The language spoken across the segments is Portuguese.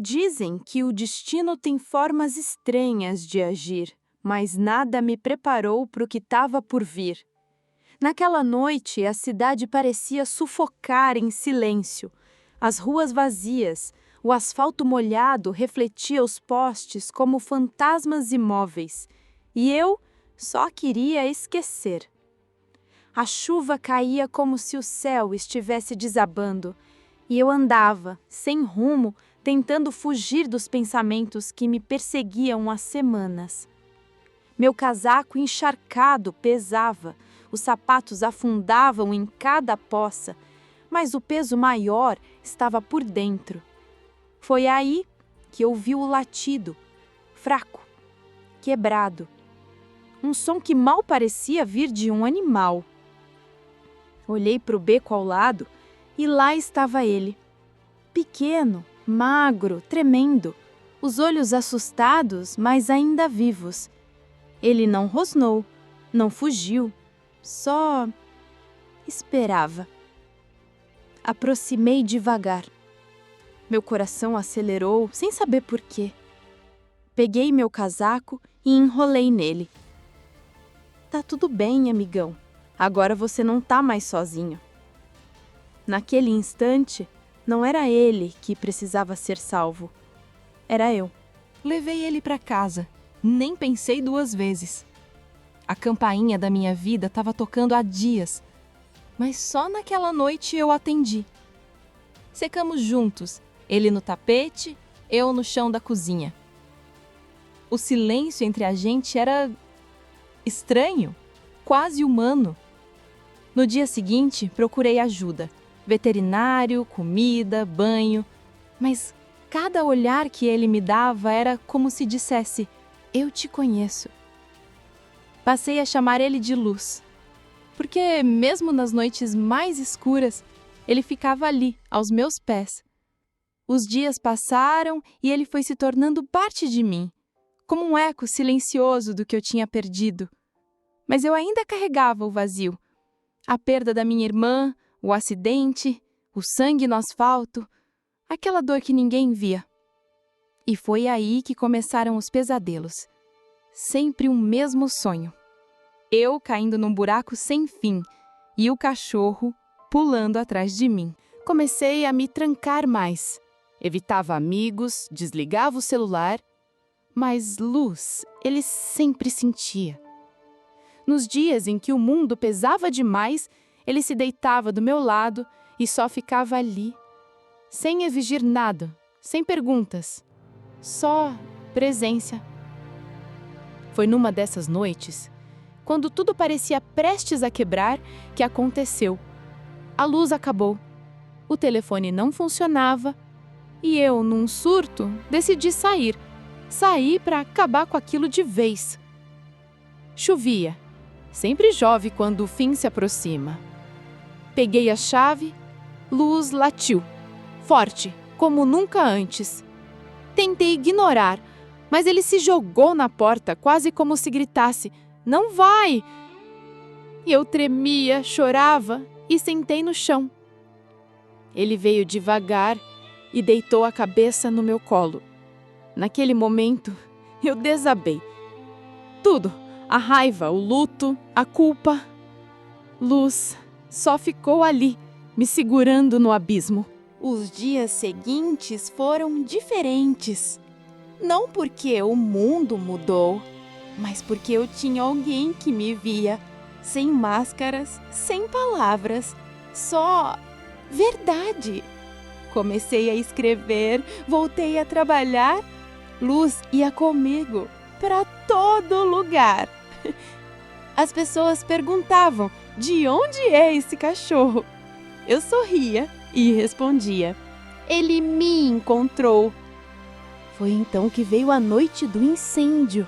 Dizem que o destino tem formas estranhas de agir, mas nada me preparou para o que estava por vir. Naquela noite, a cidade parecia sufocar em silêncio. As ruas vazias, o asfalto molhado refletia os postes como fantasmas imóveis. E eu só queria esquecer. A chuva caía como se o céu estivesse desabando, e eu andava, sem rumo, tentando fugir dos pensamentos que me perseguiam há semanas. Meu casaco encharcado pesava, os sapatos afundavam em cada poça, mas o peso maior estava por dentro. Foi aí que ouvi o latido, fraco, quebrado. Um som que mal parecia vir de um animal. Olhei para o beco ao lado e lá estava ele. Pequeno, magro, tremendo, os olhos assustados, mas ainda vivos. Ele não rosnou, não fugiu, só esperava. Aproximei devagar. Meu coração acelerou sem saber por quê. Peguei meu casaco e enrolei nele. Tá tudo bem, amigão. Agora você não tá mais sozinho. Naquele instante, não era ele que precisava ser salvo. Era eu. Levei ele para casa. Nem pensei 2 vezes. A campainha da minha vida estava tocando há dias, mas só naquela noite eu atendi. Secamos juntos, ele no tapete, eu no chão da cozinha. O silêncio entre a gente era estranho, quase humano. No dia seguinte, procurei ajuda. Veterinário, comida, banho. Mas cada olhar que ele me dava era como se dissesse: eu te conheço. Passei a chamar ele de Luz, porque mesmo nas noites mais escuras, ele ficava ali, aos meus pés. Os dias passaram e ele foi se tornando parte de mim, como um eco silencioso do que eu tinha perdido. Mas eu ainda carregava o vazio. A perda da minha irmã, o acidente, o sangue no asfalto, aquela dor que ninguém via. E foi aí que começaram os pesadelos. Sempre um mesmo sonho. Eu caindo num buraco sem fim e o cachorro pulando atrás de mim. Comecei a me trancar mais. Evitava amigos, desligava o celular, mas Luz ele sempre sentia. Nos dias em que o mundo pesava demais, ele se deitava do meu lado e só ficava ali, sem exigir nada, sem perguntas, só presença. Foi numa dessas noites, quando tudo parecia prestes a quebrar, que aconteceu. A luz acabou, o telefone não funcionava e eu, num surto, decidi sair para acabar com aquilo de vez. Chovia. Sempre chove quando o fim se aproxima. Peguei a chave, Luz latiu, forte, como nunca antes. Tentei ignorar, mas ele se jogou na porta, quase como se gritasse: "Não vai!" E eu tremia, chorava e sentei no chão. Ele veio devagar e deitou a cabeça no meu colo. Naquele momento, eu desabei. Tudo. A raiva, o luto, a culpa. Luz só ficou ali, me segurando no abismo. Os dias seguintes foram diferentes. Não porque o mundo mudou, mas porque eu tinha alguém que me via, sem máscaras, sem palavras, só verdade. Comecei a escrever, voltei a trabalhar. Luz ia comigo para todo lugar. As pessoas perguntavam de onde é esse cachorro. Eu sorria e respondia: ele me encontrou. Foi então que veio a noite do incêndio.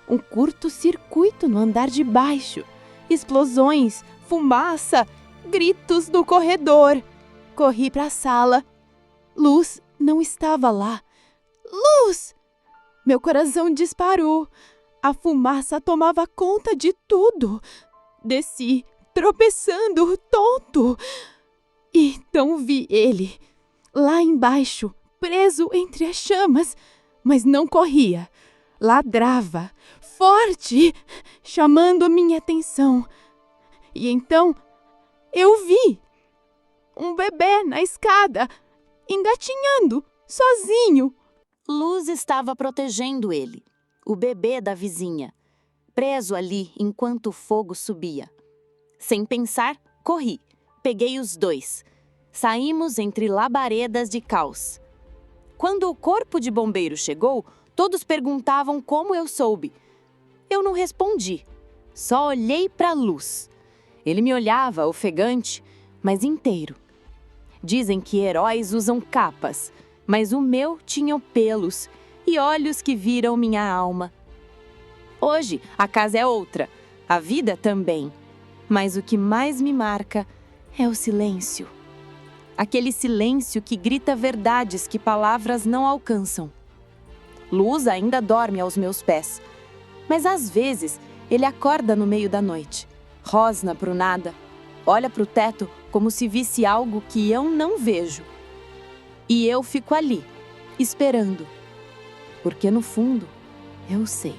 Um curto-circuito no andar de baixo. Explosões, fumaça, gritos do corredor. Corri para a sala. Luz não estava lá. Luz! Meu coração disparou. A fumaça tomava conta de tudo. Desci, tropeçando, tonto. E então vi ele, lá embaixo, preso entre as chamas, mas não corria. Ladrava, forte, chamando a minha atenção. E então eu vi um bebê na escada, engatinhando, sozinho. Luz estava protegendo ele, o bebê da vizinha, preso ali enquanto o fogo subia. Sem pensar, corri, peguei os dois. Saímos entre labaredas de caos. Quando o corpo de bombeiro chegou, todos perguntavam como eu soube. Eu não respondi, só olhei para a Luz. Ele me olhava ofegante, mas inteiro. Dizem que heróis usam capas, mas o meu tinha pelos e olhos que viram minha alma. Hoje a casa é outra, a vida também. Mas o que mais me marca é o silêncio. Aquele silêncio que grita verdades que palavras não alcançam. Luz ainda dorme aos meus pés, mas às vezes ele acorda no meio da noite, rosna pro nada, olha pro teto como se visse algo que eu não vejo. E eu fico ali, esperando, porque no fundo eu sei.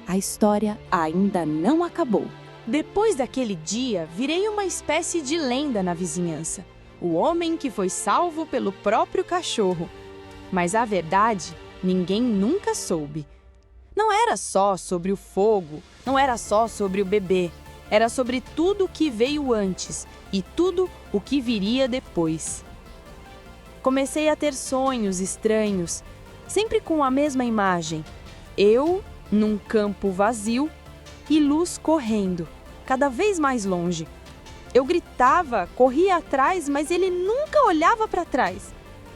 A história ainda não acabou. Depois daquele dia, virei uma espécie de lenda na vizinhança. O homem que foi salvo pelo próprio cachorro. Mas a verdade, ninguém nunca soube. Não era só sobre o fogo, não era só sobre o bebê. Era sobre tudo o que veio antes e tudo o que viria depois. Comecei a ter sonhos estranhos, sempre com a mesma imagem. Eu, num campo vazio, e Luz correndo, cada vez mais longe. Eu gritava, corria atrás, mas ele nunca olhava para trás.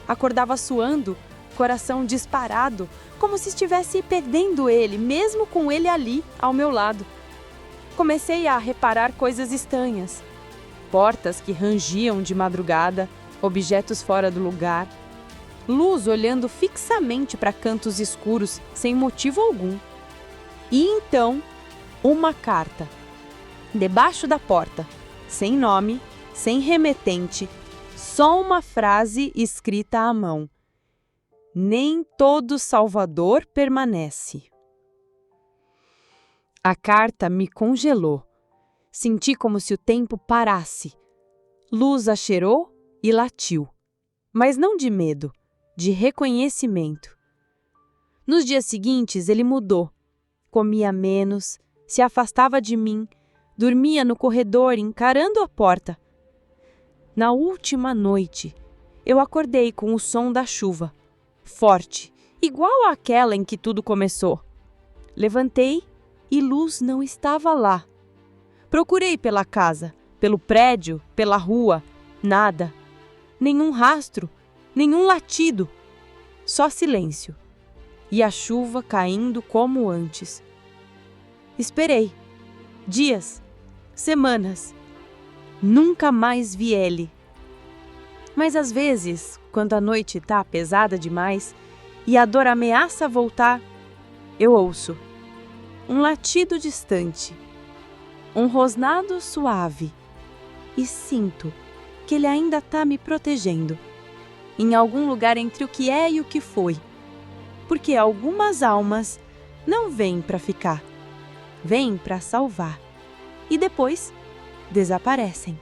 Acordava suando, coração disparado, como se estivesse perdendo ele, mesmo com ele ali, ao meu lado. Comecei a reparar coisas estranhas. Portas que rangiam de madrugada, objetos fora do lugar. Luz olhando fixamente para cantos escuros, sem motivo algum. E então, uma carta. Debaixo da porta, sem nome, sem remetente, só uma frase escrita à mão. Nem todo Salvador permanece. A carta me congelou. Senti como se o tempo parasse. Luz a cheirou e latiu. Mas não de medo, de reconhecimento. Nos dias seguintes, ele mudou. Comia menos, se afastava de mim, dormia no corredor encarando a porta. Na última noite, eu acordei com o som da chuva, forte, igual àquela em que tudo começou. Levantei e Luz não estava lá. Procurei pela casa, pelo prédio, pela rua, nada. Nenhum rastro, nenhum latido, só silêncio. E a chuva caindo como antes. Esperei. Dias, semanas. Nunca mais vi ele. Mas às vezes, quando a noite tá pesada demais e a dor ameaça voltar, eu ouço um latido distante, um rosnado suave e sinto que ele ainda tá me protegendo, em algum lugar entre o que é e o que foi. Porque algumas almas não vêm para ficar, vêm para salvar e depois desaparecem.